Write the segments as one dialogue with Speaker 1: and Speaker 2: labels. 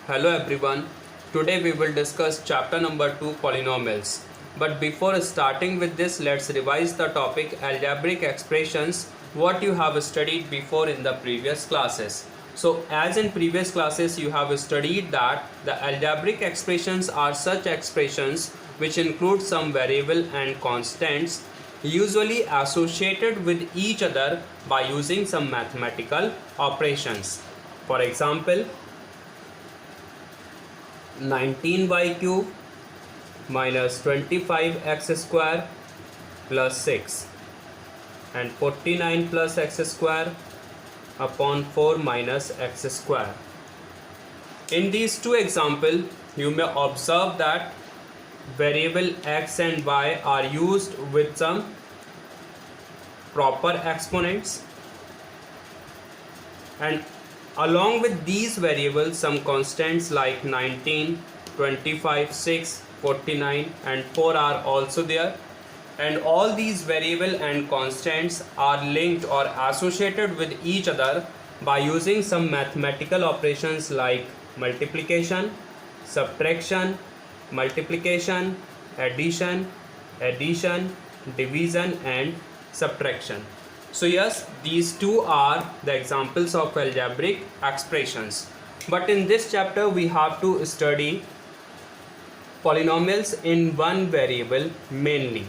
Speaker 1: Hello everyone. Today we will discuss chapter number 2 polynomials. But before starting with this, let's revise the topic algebraic expressions what you have studied before in the previous classes. So as in previous classes you have studied that the algebraic expressions are such expressions which include some variable and constants usually associated with each other by using some mathematical operations. For example, 19y cube minus 25x square plus 6 and 49 plus x square upon 4 minus x square. In these two examples, you may observe that variable x and y are used with some proper exponents, and along with these variables some constants like 19, 25, 6, 49 and 4 are also there, and all these variable and constants are linked or associated with each other by using some mathematical operations like multiplication, subtraction, multiplication, addition, division and subtraction. So yes, these two are the examples of algebraic expressions. But in this chapter we have to study polynomials in one variable mainly.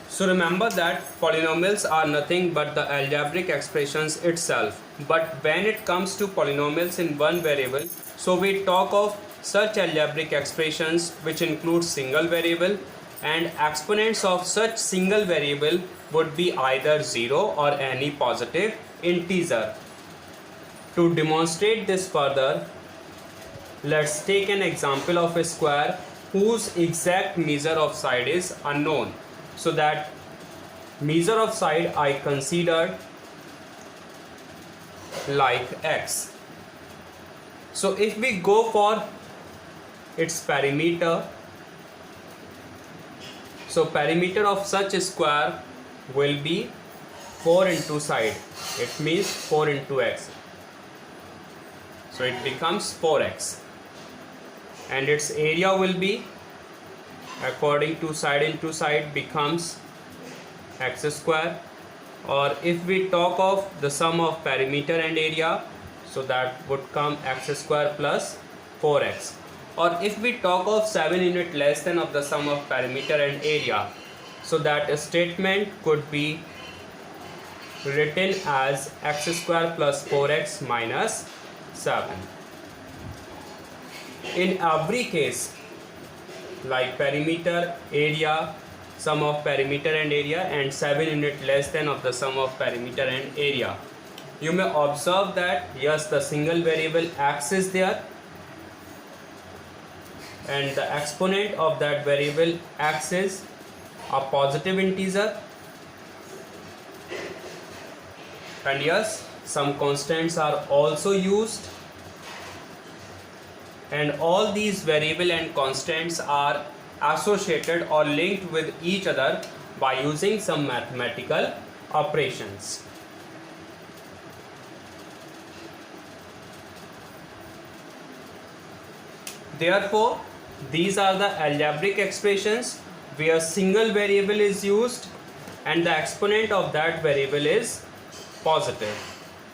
Speaker 1: So remember that polynomials are nothing but the algebraic expressions itself. But when it comes to polynomials in one variable, so we talk of such algebraic expressions which include single variable, and exponents of such single variable would be either 0 or any positive integer. To demonstrate this further, let's take an example of a square whose exact measure of side is unknown. So that measure of side I considered like x. So if we go for its perimeter, so perimeter of such a square will be 4 into side. It means 4 into x. So it becomes 4x. And its area will be, according to side into side, becomes x square. Or if we talk of the sum of perimeter and area, so that would come x square plus 4x. Or if we talk of 7 unit less than of the sum of perimeter and area, so that a statement could be written as x square plus 4x minus 7. In every case, like perimeter, area, sum of perimeter and area, and 7 unit less than of the sum of perimeter and area, you may observe that yes, the single variable x is there, and the exponent of that variable x is a positive integer, and yes, some constants are also used, and all these variable and constants are associated or linked with each other by using some mathematical operations. Therefore, these are the algebraic expressions where single variable is used and the exponent of that variable is positive.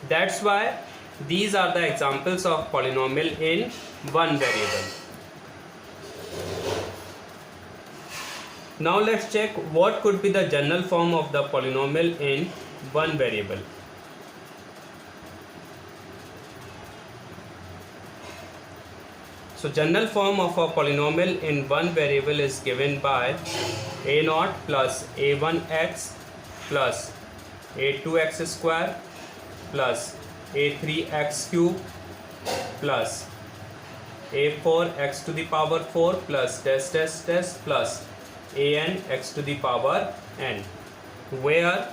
Speaker 1: That's why these are the examples of polynomial in one variable. Now let's check what could be the general form of the polynomial in one variable. So general form of a polynomial in one variable is given by a0 plus a1x plus a2x square plus a3x cube plus a4x to the power 4 plus dash dash dash plus an x to the power n, where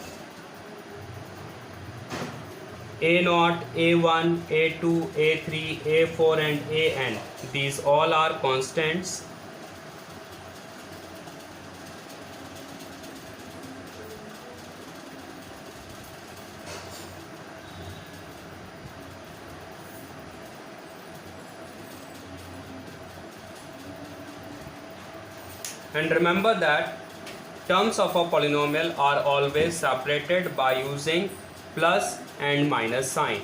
Speaker 1: A0, A1, A2, A3, A4 and An, these all are constants And remember that terms of a polynomial are always separated by using plus and minus sign.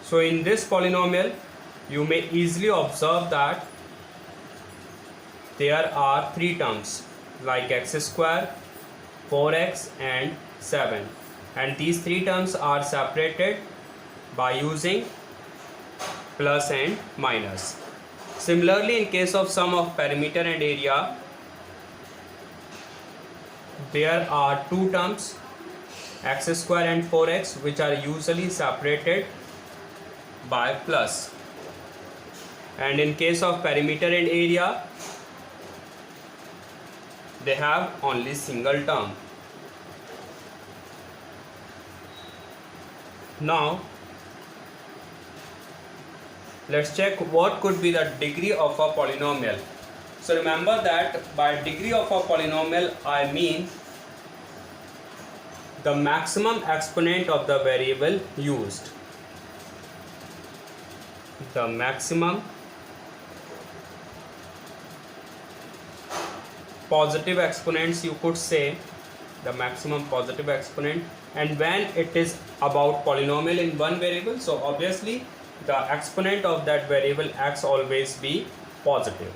Speaker 1: So in this polynomial, you may easily observe that there are three terms like x square, 4x and 7, and these three terms are separated by using plus and minus. Similarly, in case of sum of perimeter and area, there are two terms x square and 4x which are usually separated by plus, and in case of perimeter and area, they have only single term. Now let's check what could be the degree of a polynomial. So remember that by degree of a polynomial I mean the maximum exponent of the variable used. The maximum positive exponents, you could say the maximum positive exponent, and when it is about polynomial in one variable, so obviously the exponent of that variable x always be positive.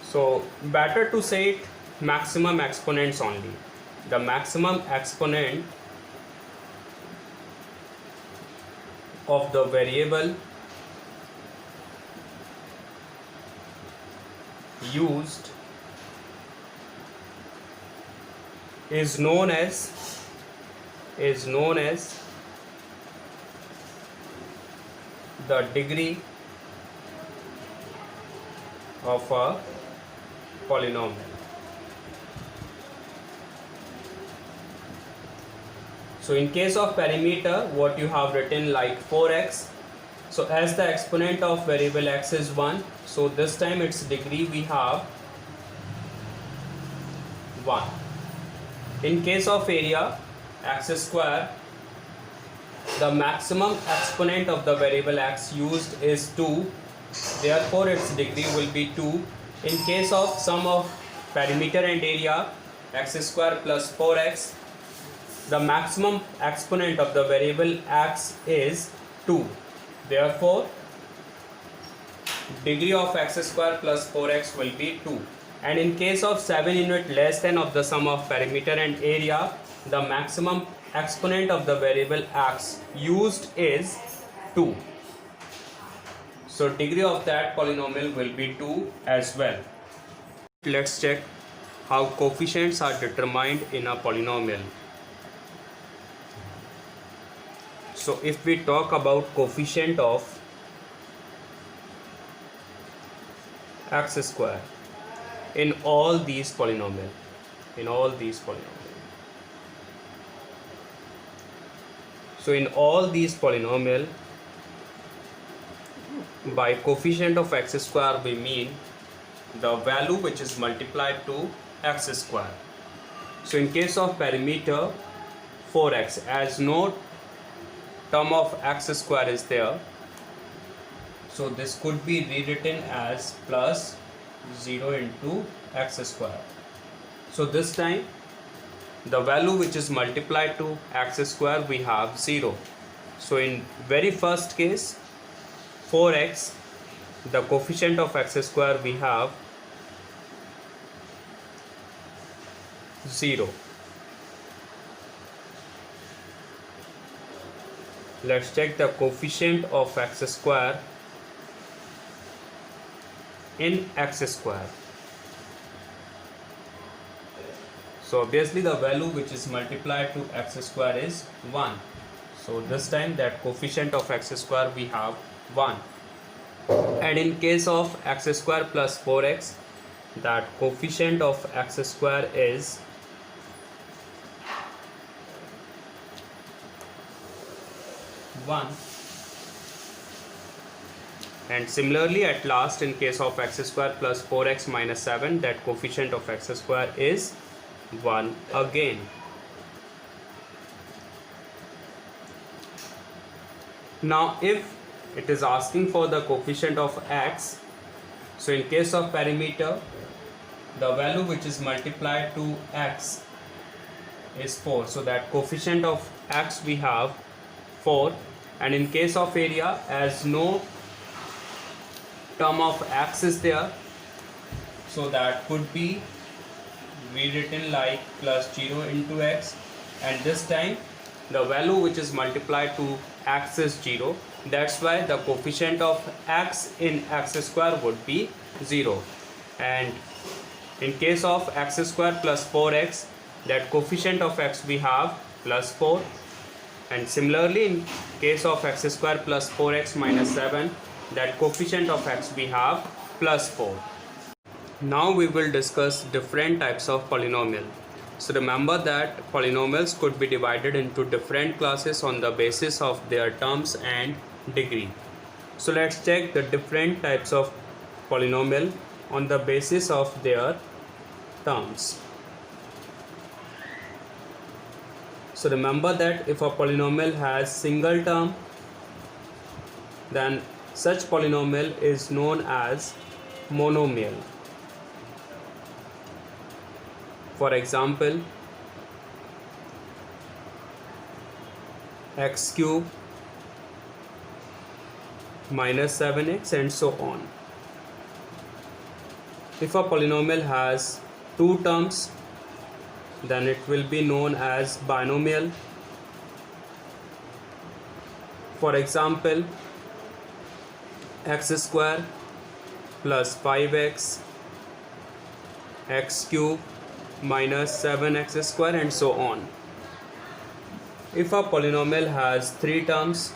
Speaker 1: So better to say it maximum exponents only. The maximum exponent of the variable used is known as the degree of a polynomial. So in case of perimeter, what you have written like 4x, so as the exponent of variable x is 1, so this time its degree we have 1. In case of area, x square, the maximum exponent of the variable x used is 2, therefore its degree will be 2. In case of sum of perimeter and area, x square plus 4x, the maximum exponent of the variable x is 2, therefore degree of x square plus 4x will be 2. And in case of 7 unit less than of the sum of perimeter and area, the maximum exponent of the variable x used is 2. So degree of that polynomial will be 2 as well. Let's check how coefficients are determined in a polynomial. So if we talk about coefficient of x square in all these polynomials, so in all these polynomial, by coefficient of x square we mean the value which is multiplied to x square. So in case of perimeter 4x, as no term of x square is there, so this could be rewritten as plus 0 into x square. So this time the value which is multiplied to x square we have 0. So in very first case 4x, the coefficient of x square we have 0. Let's check the coefficient of x square in x square. So obviously the value which is multiplied to x square is 1. So this time that coefficient of x square we have 1. And in case of x square plus 4x, that coefficient of x square is 1. And similarly at last, in case of x square plus 4x minus 7, that coefficient of x square is 1 again. Now if it is asking for the coefficient of x, So in case of perimeter, the value which is multiplied to x is 4. So that coefficient of x we have 4. And in case of area, as no term of x is there, so that could be rewritten like plus 0 into x, and this time the value which is multiplied to x is 0. That's why the coefficient of x in x square would be 0. And in case of x square plus 4x, that coefficient of x we have plus 4. And similarly, in case of x square plus 4x minus 7, that coefficient of x we have plus 4. Now we will discuss different types of polynomial. So remember that polynomials could be divided into different classes on the basis of their terms and degree. So let's check the different types of polynomial on the basis of their terms. So remember that if a polynomial has single term, then such polynomial is known as monomial. For example, x cube minus 7x and so on. If a polynomial has two terms, then it will be known as binomial. For example, x square plus 5x, x cube minus 7x square and so on. If a polynomial has three terms,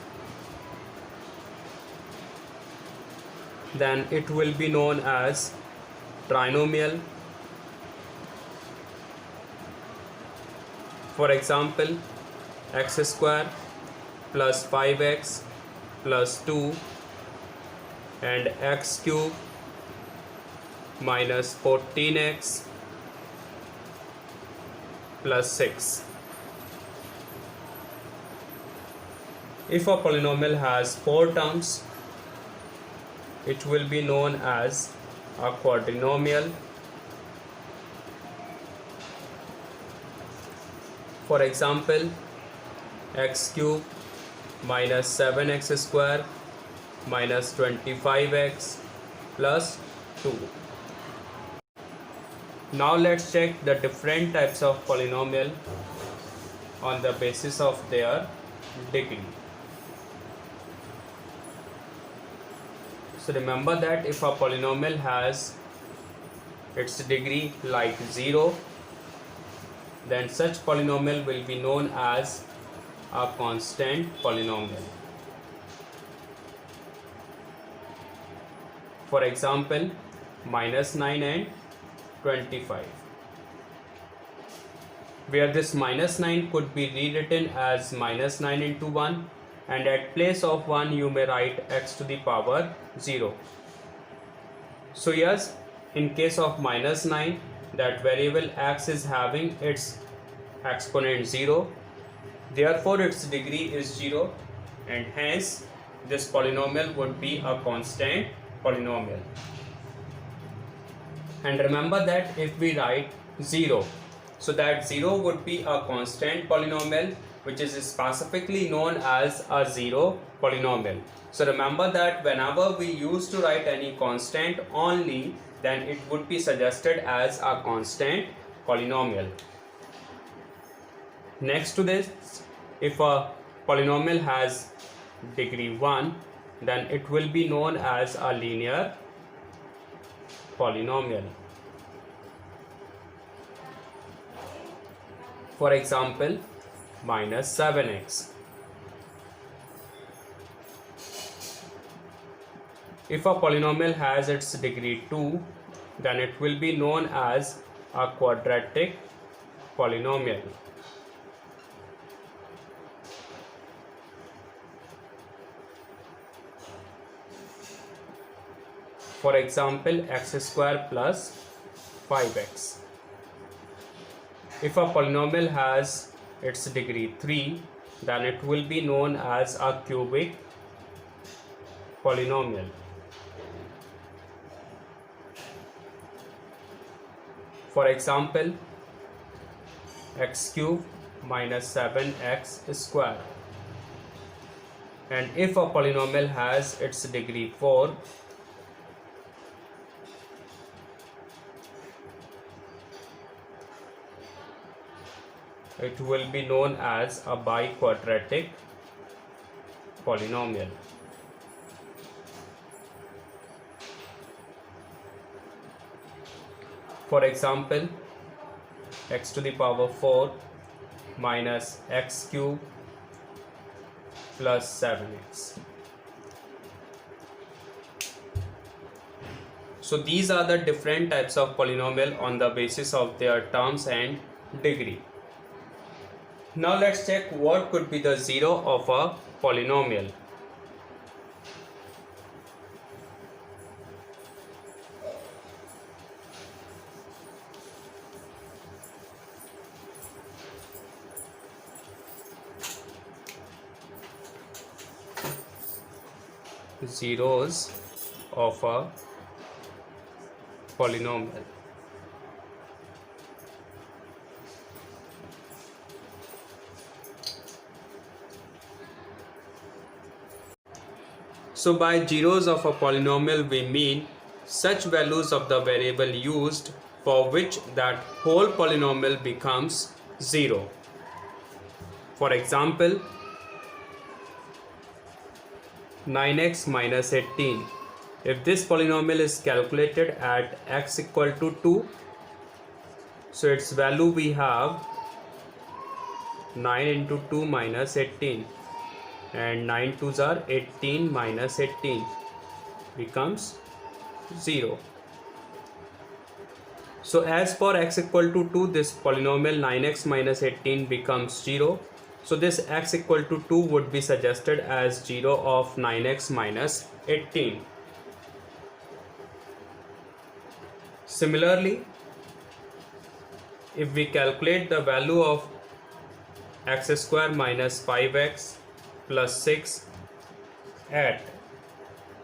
Speaker 1: then it will be known as trinomial. For example, x square plus 5x plus 2 and x cube minus 14x plus 6. If a polynomial has four terms, it will be known as a quadrinomial. For example, x cube minus 7x square minus 25x plus 2. Now let's check the different types of polynomial on the basis of their degree. So remember that if a polynomial has its degree like 0, then such polynomial will be known as a constant polynomial. For example, minus 9 and 25, where this minus 9 could be rewritten as minus 9 into 1, and at place of 1 you may write x to the power 0. So yes, in case of minus 9, that variable x is having its exponent 0, therefore its degree is 0, and hence this polynomial would be a constant polynomial. And remember that if we write 0, so that 0 would be a constant polynomial which is specifically known as a zero polynomial. So remember that whenever we used to write any constant only, then it would be suggested as a constant polynomial. Next to this, if a polynomial has degree 1, then it will be known as a linear polynomial. For example, minus 7x. If a polynomial has its degree 2, then it will be known as a quadratic polynomial. For example, x square plus 5x. If a polynomial has its degree 3, then it will be known as a cubic polynomial. For example, x cube minus 7x square. And if a polynomial has its degree 4, it will be known as a biquadratic polynomial. For example, x to the power 4 minus x cube plus 7x. So these are the different types of polynomial on the basis of their terms and degree. Now let's check what could be the zero of a polynomial. Zeros of a polynomial. So by zeros of a polynomial we mean such values of the variable used for which that whole polynomial becomes 0. For example, 9x minus 18. If this polynomial is calculated at x equal to 2, so its value we have 9 into 2 minus 18, and 9 2s are 18 minus 18 becomes 0. So as for x equal to 2, this polynomial 9x minus 18 becomes 0. So this x equal to 2 would be suggested as 0 of 9x minus 18. Similarly, if we calculate the value of x square minus 5x plus 6 at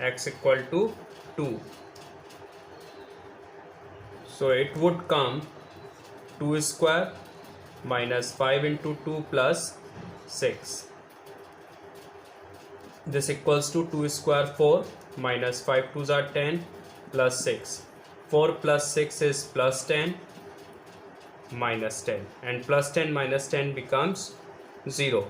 Speaker 1: x equal to 2, so it would come 2 square minus 5 into 2 plus 6. This equals to 2 square 4 minus 5 2s are 10 plus 6. 4 plus 6 is plus 10 minus 10, and plus 10 minus 10 becomes 0.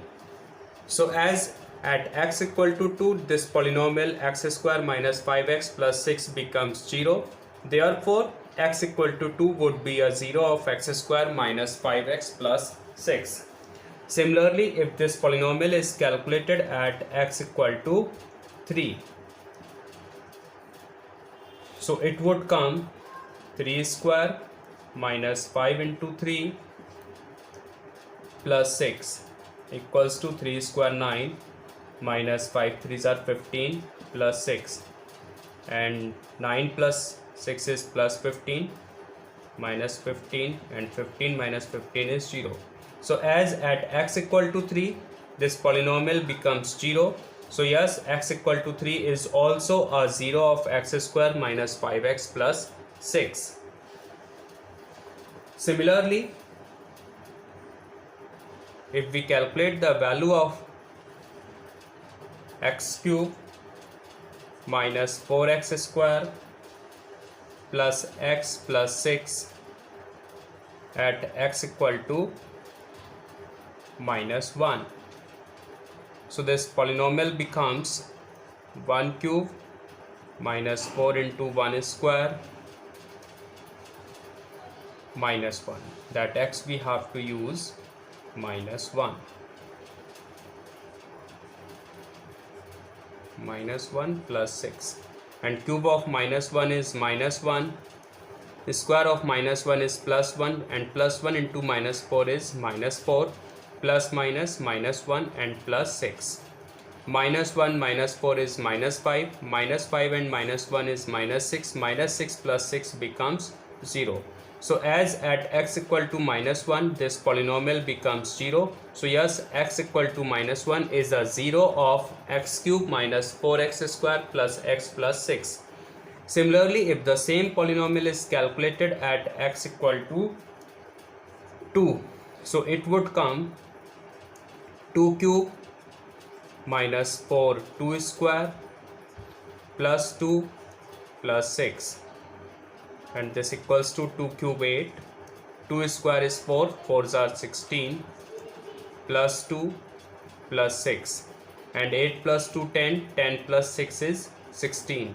Speaker 1: So as at x equal to 2, this polynomial x square minus 5x plus 6 becomes 0. Therefore x equal to 2 would be a 0 of x square minus 5x plus 6. Similarly, if this polynomial is calculated at x equal to 3, so it would come 3 square minus 5 into 3 plus 6 equals to 3 square 9 minus 5 3s are 15 plus 6, and 9 plus 6 is plus 15 minus 15, and 15 minus 15 is 0. So as at x equal to 3, this polynomial becomes 0. So yes, x equal to 3 is also a 0 of x square minus 5x plus 6. Similarly, if we calculate the value of x cube minus 4x square plus x plus 6 at x equal to minus 1. So this polynomial becomes 1 cube minus 4 into 1 square minus 1. That x we have to use minus 1. Minus 1 plus 6. And cube of minus 1 is minus 1. The square of minus 1 is plus 1, and plus 1 into minus 4 is minus 4. Plus minus minus 1 and plus 6. Minus 1 minus 4 is minus 5. Minus 5 and minus 1 is minus 6. Minus 6 plus 6 becomes 0. So as at x equal to minus 1, this polynomial becomes 0. So yes, x equal to minus 1 is a 0 of x cube minus 4x square plus x plus 6. Similarly, if the same polynomial is calculated at x equal to 2, so it would come 2 cube minus 4 2 square plus 2 plus 6, and this equals to 2 cube 8, 2 square is 4, 4s are 16, plus 2 plus 6, and 8 plus 2 10, 10 plus 6 is 16,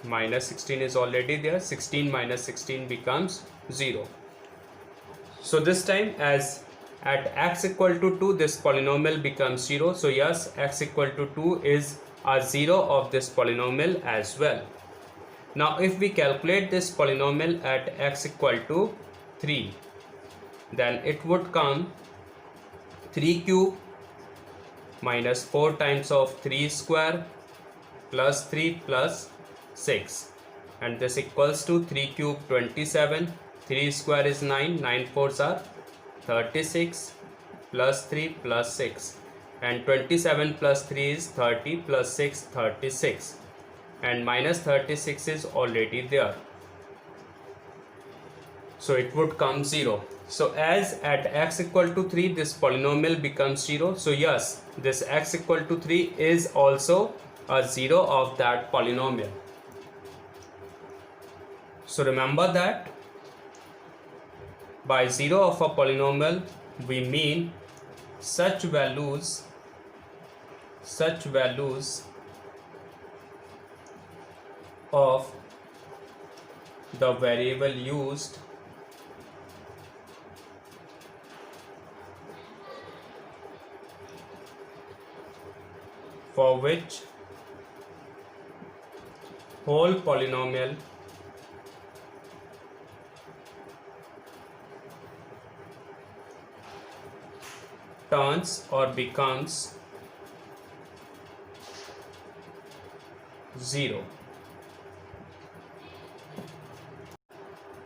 Speaker 1: minus 16 is already there, 16 minus 16 becomes 0. So this time, as at x equal to 2 this polynomial becomes 0, so yes, x equal to 2 is a 0 of this polynomial as well. Now if we calculate this polynomial at x equal to 3, then it would come 3 cube minus 4 times of 3 square plus 3 plus 6, and this equals to 3 cube 27, 3 square is 9, 9 fours are 36, plus 3 plus 6, and 27 plus 3 is 30, plus 6 36, and minus 36 is already there, so it would come 0. So as at x equal to 3 this polynomial becomes 0, so yes, this x equal to 3 is also a 0 of that polynomial. So remember that by 0 of a polynomial we mean such values of the variable used for which whole polynomial turns or becomes 0.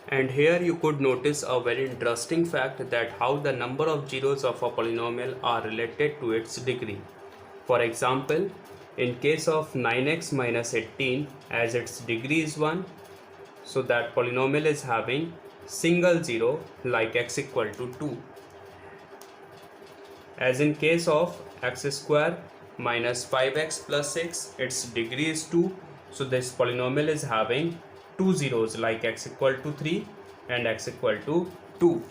Speaker 1: And here you could notice a very interesting fact, that how the number of zeros of a polynomial are related to its degree. For example, in case of 9x minus 18, as its degree is 1, so that polynomial is having single zero like x equal to 2. As in case of x square minus 5x plus 6, its degree is 2, so this polynomial is having two zeros like x equal to 3 and x equal to 2.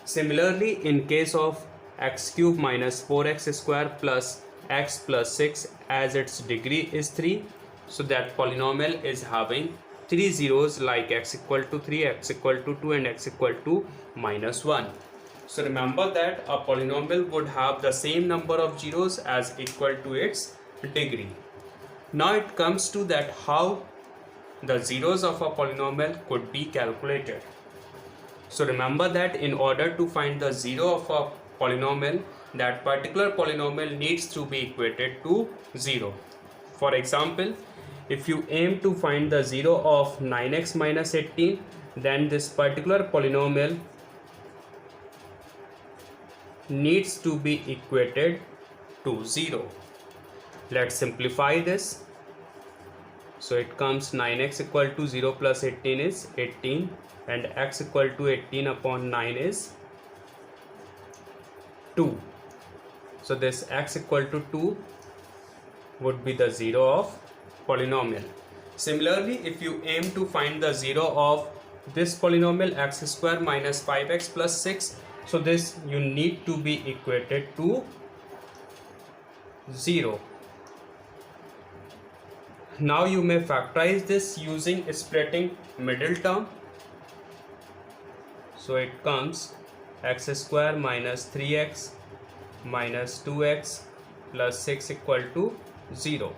Speaker 1: Similarly, in case of x cube minus 4x square plus x plus 6, as its degree is 3, so that polynomial is having three zeros like x equal to 3, x equal to 2 and x equal to minus 1. So remember that a polynomial would have the same number of zeros as equal to its degree. Now it comes to that how the zeros of a polynomial could be calculated. So remember that in order to find the zero of a polynomial, that particular polynomial needs to be equated to 0. For example, if you aim to find the zero of 9x minus 18, then this particular polynomial needs to be equated to 0. Let's simplify this. So it comes 9x equal to 0 plus 18 is 18, and x equal to 18 upon 9 is 2. So this x equal to 2 would be the zero of polynomial. Similarly, if you aim to find the zero of this polynomial x square minus 5x plus 6, so this you need to be equated to 0. Now you may factorize this using splitting middle term. So it comes x square minus 3x minus 2x plus 6 equal to 0.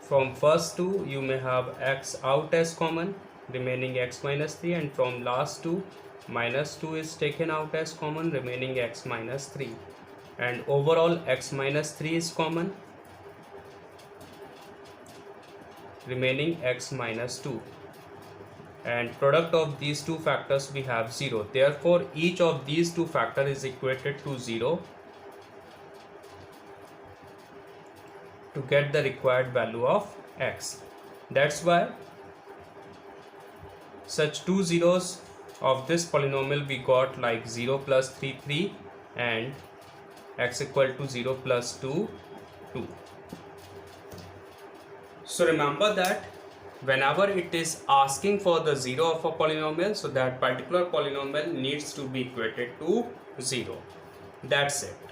Speaker 1: From first two you may have x out as common, remaining x minus 3, and from last two minus 2 is taken out as common, remaining x minus 3, and overall x minus 3 is common, remaining x minus 2. and product of these two factors we have 0. Therefore each of these two factors is equated to 0 to get the required value of x. That's why such two zeros of this polynomial we got like 0 plus 3 3 and x equal to 0 plus 2 2. So remember that whenever it is asking for the 0 of a polynomial, so that particular polynomial needs to be equated to 0. That's it.